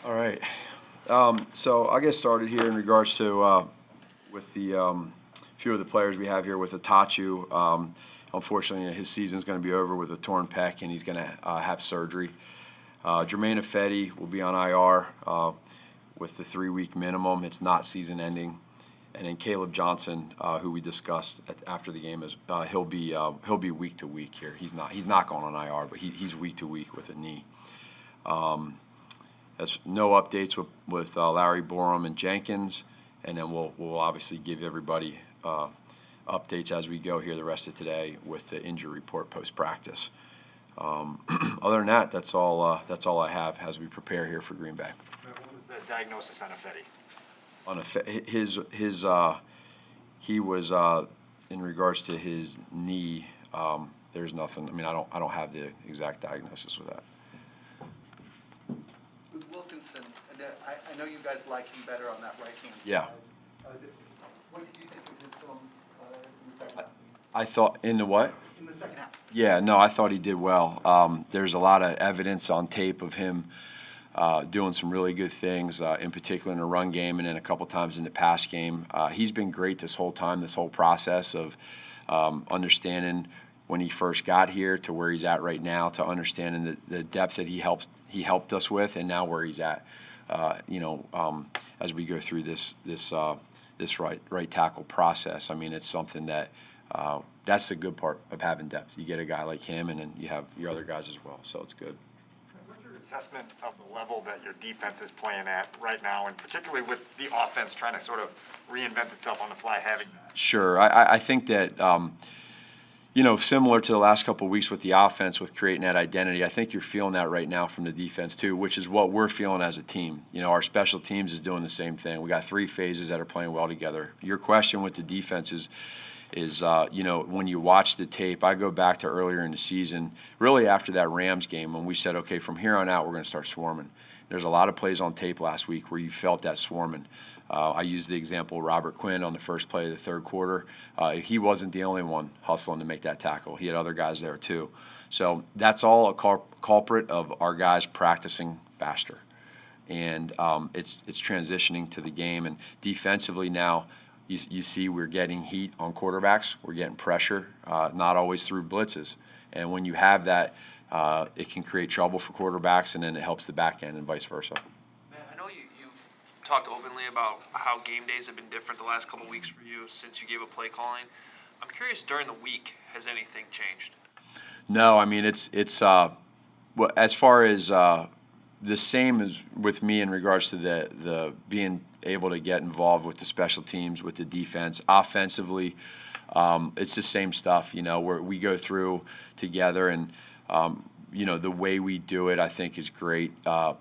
All right. So I'll get started here in regards to with the few of the players we have here with Itachu. Unfortunately, his season's going to be over with a torn pec, and he's going to have surgery. Jermaine will be on IR with the 3-week minimum. It's not season-ending. And then Caleb Johnson, who we discussed after the game, is he'll be week to week here. He's not going on IR, but he's week to week with a knee. There's no updates with Larry Borum and Jenkins, and then we'll obviously give everybody updates as we go here the rest of today with the injury report post-practice. Other than that, that's all I have as we prepare here for Green Bay. What was the diagnosis on Ifedi? He was in regards to his knee. There's nothing. I mean, I don't have the exact diagnosis with that. With Wilkinson, and I know you guys like him better on that right hand. Yeah. What did you think of his film in the second half? I thought in the what? In the second half. Yeah, no, I thought he did well. There's a lot of evidence on tape of him doing some really good things, in particular in the run game and then a couple times in the pass game. He's been great this whole time, this whole process of understanding when he first got here to where he's at right now, to understanding the depth that he helped us with, and now where he's at. As we go through this right tackle process. I mean, it's something that that's the good part of having depth. You get a guy like him, and then you have your other guys as well, so it's good. What's your assessment of the level that your defense is playing at right now, and particularly with the offense trying to sort of reinvent itself on the fly, having that? Sure. I think that, similar to the last couple of weeks with the offense, with creating that identity, I think you're feeling that right now from the defense too, which is what we're feeling as a team. Our special teams is doing the same thing. We got 3 phases that are playing well together. Your question with the defense is when you watch the tape, I go back to earlier in the season, really after that Rams game, when we said, okay, from here on out, we're going to start swarming. There's a lot of plays on tape last week where you felt that swarming. I used the example of Robert Quinn on the first play of the third quarter. He wasn't the only one hustling to make that tackle. He had other guys there too. So that's all a culprit of our guys practicing faster. And it's transitioning to the game. And defensively now, you see we're getting heat on quarterbacks. We're getting pressure, not always through blitzes. And when you have that, it can create trouble for quarterbacks, and then it helps the back end and vice versa. I know you've talked openly about how game days have been different the last couple of weeks for you since you gave up play calling. I'm curious, during the week, has anything changed? No, I mean, it's as far as the same as with me in regards to the being able to get involved with the special teams, with the defense. Offensively, it's the same stuff, where we go through together, and the way we do it, I think, is great,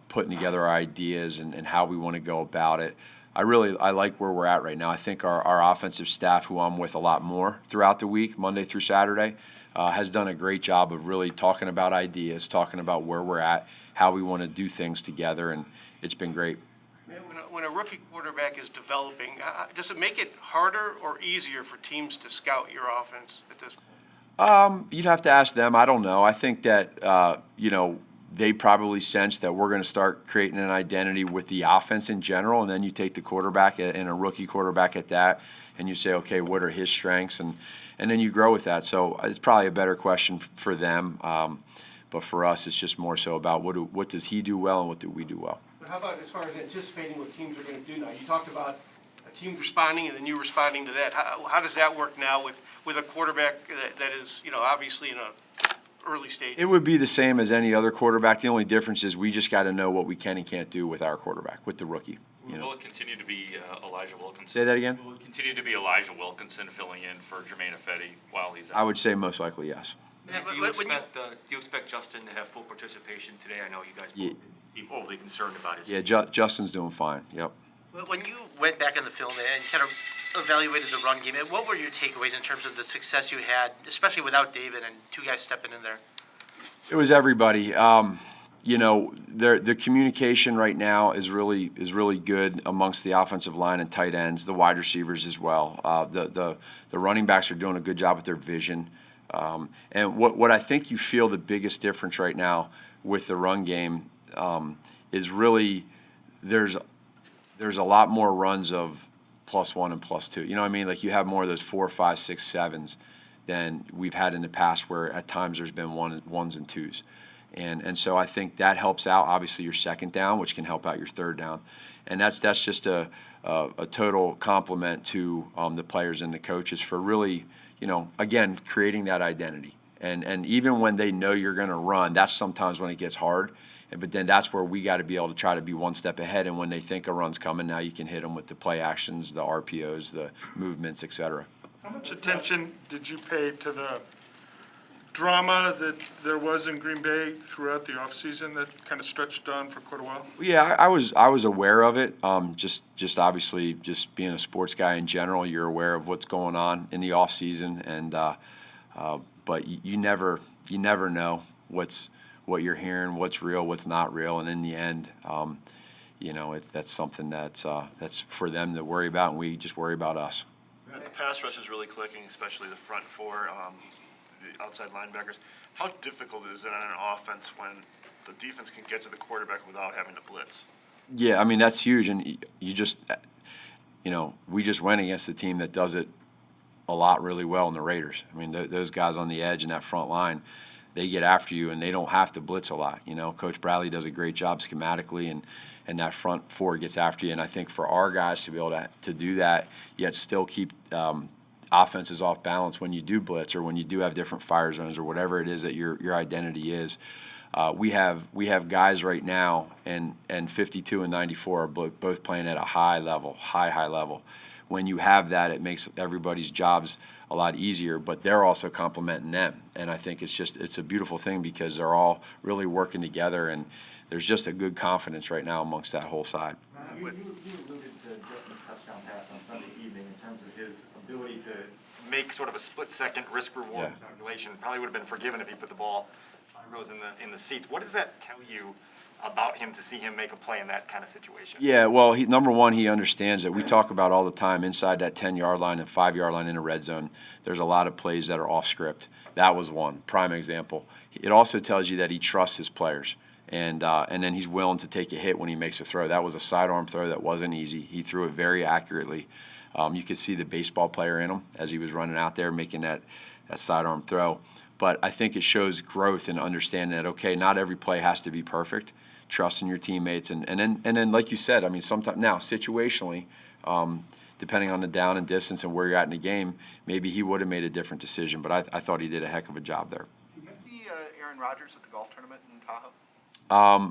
putting together our ideas and how we want to go about it. I like where we're at right now. I think our offensive staff, who I'm with a lot more throughout the week, Monday through Saturday, has done a great job of really talking about ideas, talking about where we're at, how we want to do things together, and it's been great. When a rookie quarterback is developing, does it make it harder or easier for teams to scout your offense at this point? You'd have to ask them. I don't know. I think that, they probably sense that we're going to start creating an identity with the offense in general, and then you take the quarterback and a rookie quarterback at that, and you say, okay, what are his strengths? And then you grow with that. So it's probably a better question for them. But for us, it's just more so about what does he do well and what do we do well. But how about as far as anticipating what teams are going to do now? You talked about a team responding and then you responding to that. How does that work now with a quarterback that is, obviously in a early stage? It would be the same as any other quarterback. The only difference is we just got to know what we can and can't do with our quarterback, with the rookie. Will it continue to be Elijah Wilkinson? Say that again? Will it continue to be Elijah Wilkinson filling in for Jermaine Ifedi while he's out? I would say most likely yes. Do you expect Justin to have full participation today? I know you guys Yeah. seem overly concerned about his. Yeah, Justin's doing fine. Yep. When you went back in the film and kind of evaluated the run game, what were your takeaways in terms of the success you had, especially without David and 2 guys stepping in there? It was everybody. The communication right now is really good amongst the offensive line and tight ends, the wide receivers as well. The running backs are doing a good job with their vision. And what I think you feel the biggest difference right now with the run game is really there's a lot more runs of +1 and +2. You know what I mean? Like you have more of those 4, 5, 6, 7s than we've had in the past, where at times there's been ones and twos. And so I think that helps out, obviously, your second down, which can help out your third down. And that's just a total compliment to the players and the coaches for really, again, creating that identity. And even when they know you're going to run, that's sometimes when it gets hard. But then that's where we got to be able to try to be one step ahead. And when they think a run's coming, now you can hit them with the play actions, the RPOs, the movements, et cetera. How much attention did you pay to the drama that there was in Green Bay throughout the offseason that kind of stretched on for quite a while? Yeah, I was aware of it. Just obviously, just being a sports guy in general, you're aware of what's going on in the off season, and but you never know what you're hearing, what's real, what's not real, and in the end, that's something that's for them to worry about, and we just worry about us. The pass rush is really clicking, especially the front four, the outside linebackers. How difficult is it on an offense when the defense can get to the quarterback without having to blitz? Yeah, I mean, that's huge, and we just went against a team that does it a lot really well in the Raiders. I mean, those guys on the edge and that front line, they get after you, and they don't have to blitz a lot. Coach Bradley does a great job schematically, and that front four gets after you. And I think for our guys to be able to do that, yet still keep offenses off balance when you do blitz or when you do have different fire zones or whatever it is that your identity is. We have guys right now, and 52 and 94 are both playing at a high level, high level. When you have that, it makes everybody's jobs a lot easier, but they're also complimenting them. And I think it's a beautiful thing because they're all really working together, and there's just a good confidence right now amongst that whole side. You alluded to Justin's touchdown pass on Sunday evening in terms of his ability to make sort of a split-second risk-reward calculation. Probably would have been forgiven if he put the ball 5 rows in the seats. What does that tell you about him to see him make a play in that kind of situation? Yeah, well, number one, he understands that we talk about all the time inside that 10-yard line and 5-yard line in a red zone. There's a lot of plays that are off script. That was one prime example. It also tells you that he trusts his players, and then he's willing to take a hit when he makes a throw. That was a sidearm throw that wasn't easy. He threw it very accurately. You could see the baseball player in him as he was running out there making that sidearm throw. But I think it shows growth and understanding that, okay, not every play has to be perfect. Trusting your teammates, and then like you said, I mean, sometimes now situationally, depending on the down and distance and where you're at in the game, maybe he would have made a different decision. But I thought he did a heck of a job there. Did you see Aaron Rodgers at the golf tournament in Tahoe?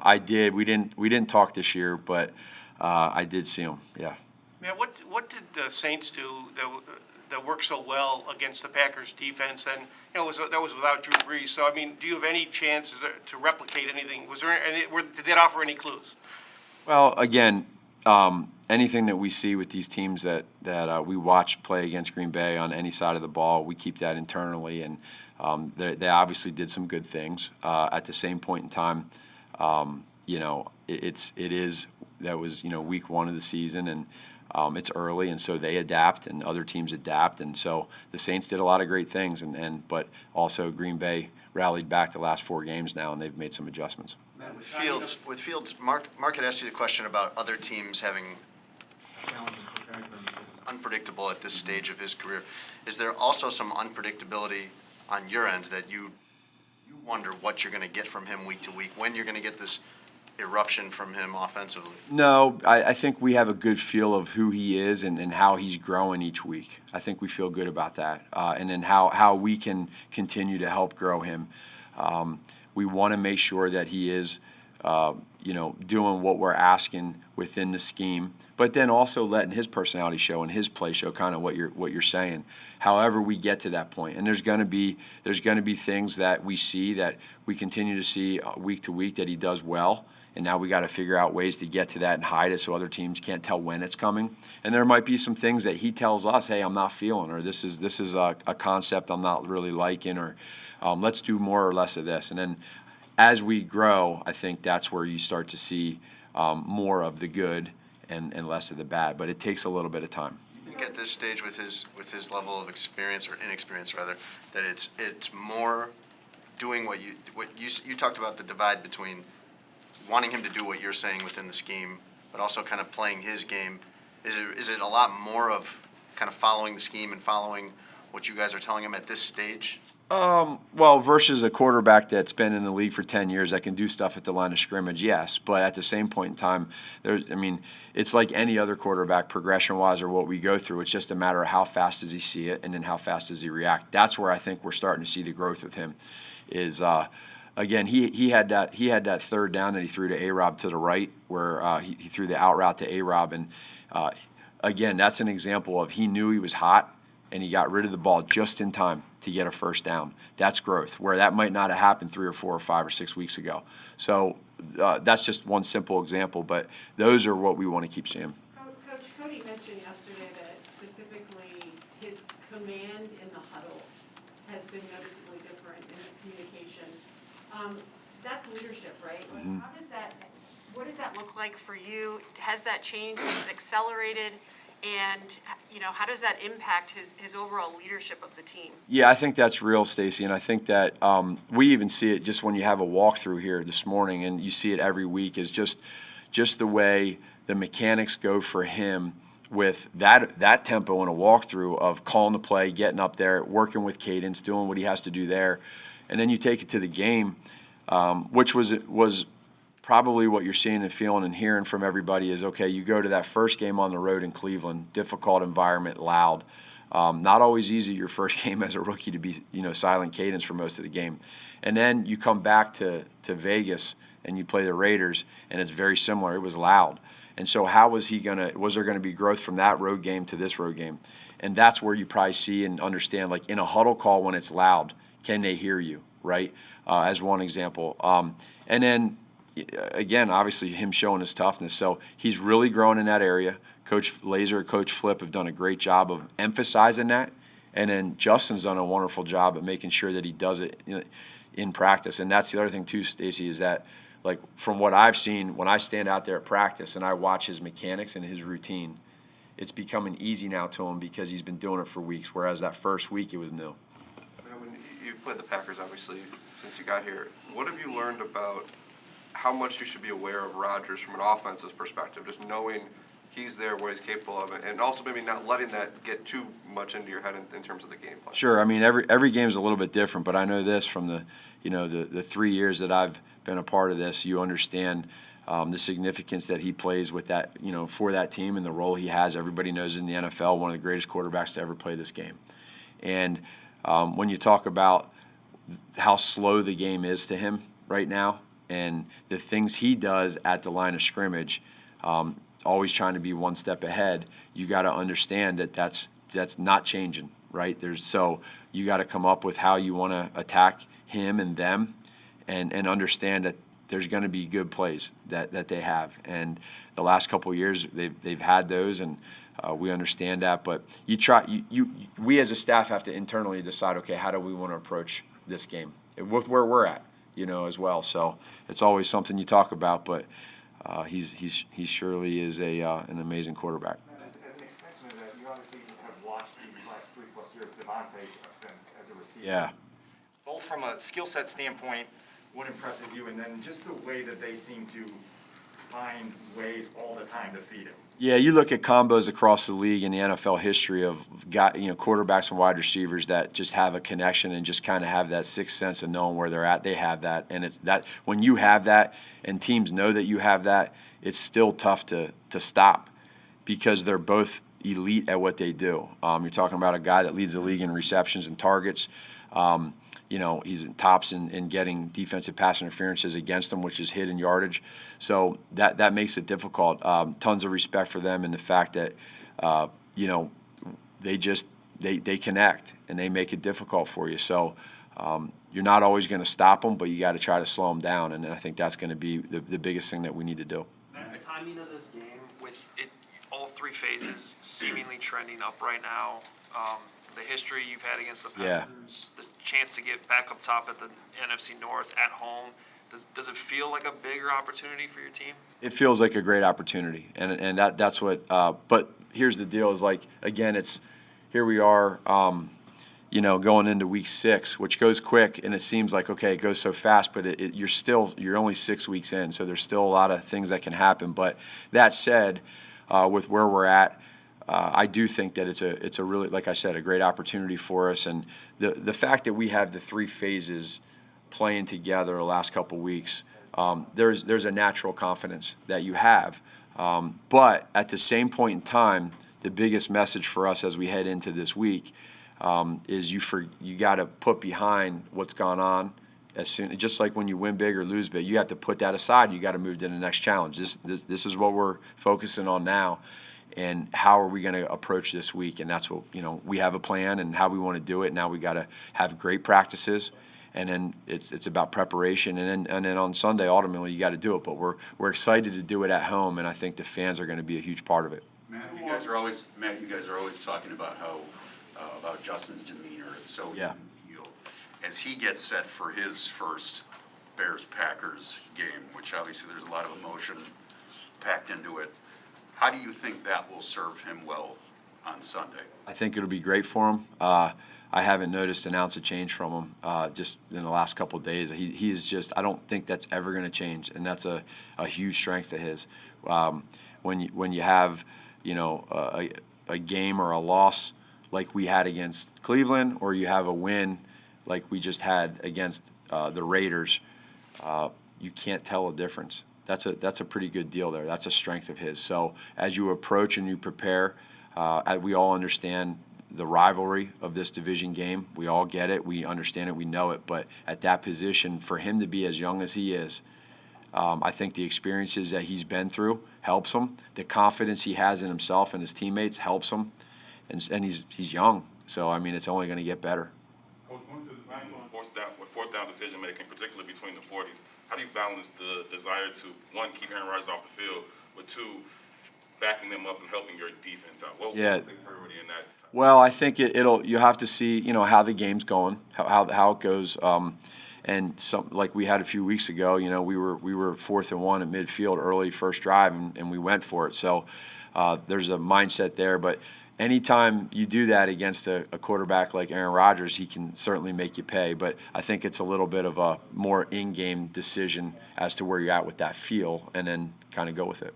I did. We didn't talk this year, but I did see him. Yeah. Matt, what did the Saints do that worked so well against the Packers defense? And that was without Drew Brees. So I mean, do you have any chances to replicate anything? Did that offer any clues? Well, again, anything that we see with these teams that we watch play against Green Bay on any side of the ball, we keep that internally, and they obviously did some good things. At the same point in time, that was week 1 of the season, and it's early, and so they adapt, and other teams adapt, and so the Saints did a lot of great things, but also Green Bay rallied back the last 4 games now, and they've made some adjustments. With Fields, Mark had asked you the question about other teams having unpredictable at this stage of his career. Is there also some unpredictability on your end that you wonder what you're going to get from him week to week, when you're going to get this eruption from him offensively? No, I think we have a good feel of who he is and how he's growing each week. I think we feel good about that, and then how we can continue to help grow him. We want to make sure that he is, doing what we're asking within the scheme, but then also letting his personality show and his play show kind of what you're saying. However, we get to that point, and there's going to be things that we see that we continue to see week to week that he does well. And now we got to figure out ways to get to that and hide it so other teams can't tell when it's coming. And there might be some things that he tells us, hey, I'm not feeling, or this is a concept I'm not really liking, or let's do more or less of this. And then as we grow, I think that's where you start to see more of the good and less of the bad. But it takes a little bit of time. I think at this stage with his level of experience, or inexperience rather, that it's more doing what you talked about, the divide between wanting him to do what you're saying within the scheme but also kind of playing his game. Is it a lot more of kind of following the scheme and following what you guys are telling him at this stage? Well, versus a quarterback that's been in the league for 10 years that can do stuff at the line of scrimmage, yes. But at the same point in time, it's like any other quarterback, progression-wise, or what we go through. It's just a matter of how fast does he see it, and then how fast does he react. That's where I think we're starting to see the growth with him. Is again, he had that third down that he threw to A-Rob to the right, where he threw the out route to A-Rob, and again, that's an example of he knew he was hot, and he got rid of the ball just in time to get a first down. That's growth, where that might not have happened 3 or 4 or 5 or 6 weeks ago. So that's just one simple example, but those are what we want to keep seeing. Coach, Cody mentioned yesterday that specifically his command in the huddle has been noticeably different in his communication. That's leadership, right? Mm-hmm. What does that look like for you? Has that changed? Has it accelerated? And, how does that impact his overall leadership of the team? Yeah, I think that's real, Stacy, and I think that we even see it just when you have a walkthrough here this morning, and you see it every week, is just the way the mechanics go for him with that tempo in a walkthrough of calling the play, getting up there, working with cadence, doing what he has to do there, and then you take it to the game, which was probably what you're seeing and feeling and hearing from everybody is, okay, you go to that first game on the road in Cleveland, difficult environment, loud. Not always easy your first game as a rookie to be, silent cadence for most of the game. And then you come back to Vegas and you play the Raiders, and it's very similar. It was loud. And so was there going to be growth from that road game to this road game? And that's where you probably see and understand, like in a huddle call when it's loud, can they hear you, right? As one example. And then, again, obviously him showing his toughness. So he's really grown in that area. Coach Laser, Coach Flip have done a great job of emphasizing that. And then Justin's done a wonderful job at making sure that he does it in practice. And that's the other thing too, Stacey, is that, like, from what I've seen, when I stand out there at practice and I watch his mechanics and his routine, it's becoming easy now to him because he's been doing it for weeks, whereas that first week it was new. When you've played the Packers, obviously, since you got here, what have you learned about how much you should be aware of Rodgers from an offensive perspective, just knowing he's there, what he's capable of, and also maybe not letting that get too much into your head in terms of the game plan? Sure. I mean, every game is a little bit different, but I know this from the 3 years that I've been a part of this. You understand the significance that he plays with that, for that team and the role he has. Everybody knows in the NFL, one of the greatest quarterbacks to ever play this game. And when you talk about how slow the game is to him right now, and the things he does at the line of scrimmage, always trying to be one step ahead, you got to understand that that's not changing, right? So you got to come up with how you want to attack him and them, and understand that there's going to be good plays that they have. And the last couple of years, they've had those, and we understand that. But we as a staff have to internally decide, okay, how do we want to approach this game with where we're at, as well. So it's always something you talk about, but he surely is an amazing quarterback. As an extension of that, you obviously have watched these last 3+ years Devontae's ascent as a receiver. Yeah. Both from a skill set standpoint, what impresses you, and then just the way that they seem to find ways all the time to feed him. Yeah, you look at combos across the league in the NFL history of quarterbacks and wide receivers that just have a connection and just kind of have that sixth sense of knowing where they're at. They have that, and it's that when you have that, and teams know that you have that, it's still tough to stop because they're both elite at what they do. You're talking about a guy that leads the league in receptions and targets. He's tops in getting defensive pass interferences against them, which is hidden yardage. So that makes it difficult. Tons of respect for them and the fact that, they connect and they make it difficult for you. So you're not always going to stop them, but you got to try to slow them down. And I think that's going to be the biggest thing that we need to do. The timing of this game, with it, all 3 phases seemingly trending up right now, the history you've had against the Packers, the chance to get back up top at the NFC North at home, does it feel like a bigger opportunity for your team? It feels like a great opportunity, and that's what. But here's the deal: is like, again, it's here we are. going into week 6, which goes quick, and it seems like, okay, it goes so fast, but you're only 6 weeks in, so there's still a lot of things that can happen. But that said, with where we're at, I do think that it's a really, like I said, a great opportunity for us. And the fact that we have the 3 phases playing together the last couple weeks, there's a natural confidence that you have. But at the same point in time, the biggest message for us as we head into this week is you got to put behind what's gone on. Just like when you win big or lose big, you have to put that aside. You got to move to the next challenge. This is what we're focusing on now. And how are we going to approach this week? And that's what, we have a plan and how we want to do it. Now we got to have great practices, and then it's about preparation. And then on Sunday, ultimately, you got to do it. But we're excited to do it at home, and I think the fans are going to be a huge part of it. Matt, you guys are always talking about how about Justin's demeanor. It's so Yeah. As he gets set for his first Bears-Packers game, which obviously there's a lot of emotion packed into it. How do you think that will serve him well on Sunday? I think it'll be great for him. I haven't noticed an ounce of change from him just in the last couple of days. He's just, I don't think that's ever going to change, and that's a huge strength of his. When you have, a game or a loss like we had against Cleveland, or you have a win like we just had against the Raiders, you can't tell a difference. That's a pretty good deal there. That's a strength of his. So as you approach and you prepare, we all understand the rivalry of this division game. We all get it. We understand it. We know it. But at that position, for him to be as young as he is, I think the experiences that he's been through helps him. The confidence he has in himself and his teammates helps him. And he's young. So, it's only going to get better. Fourth down decision making, particularly between the 40s, how do you balance the desire to, one, keep Aaron Rodgers off the field, but two, backing them up and helping your defense out? What was the big priority in that? Well, I think you'll have to see, how the game's going, how it goes. And like we had a few weeks ago, we were 4th and 1 at midfield early first drive, and we went for it. So there's a mindset there, but anytime you do that against a quarterback like Aaron Rodgers, he can certainly make you pay. But I think it's a little bit of a more in-game decision as to where you're at with that feel, and then kind of go with it.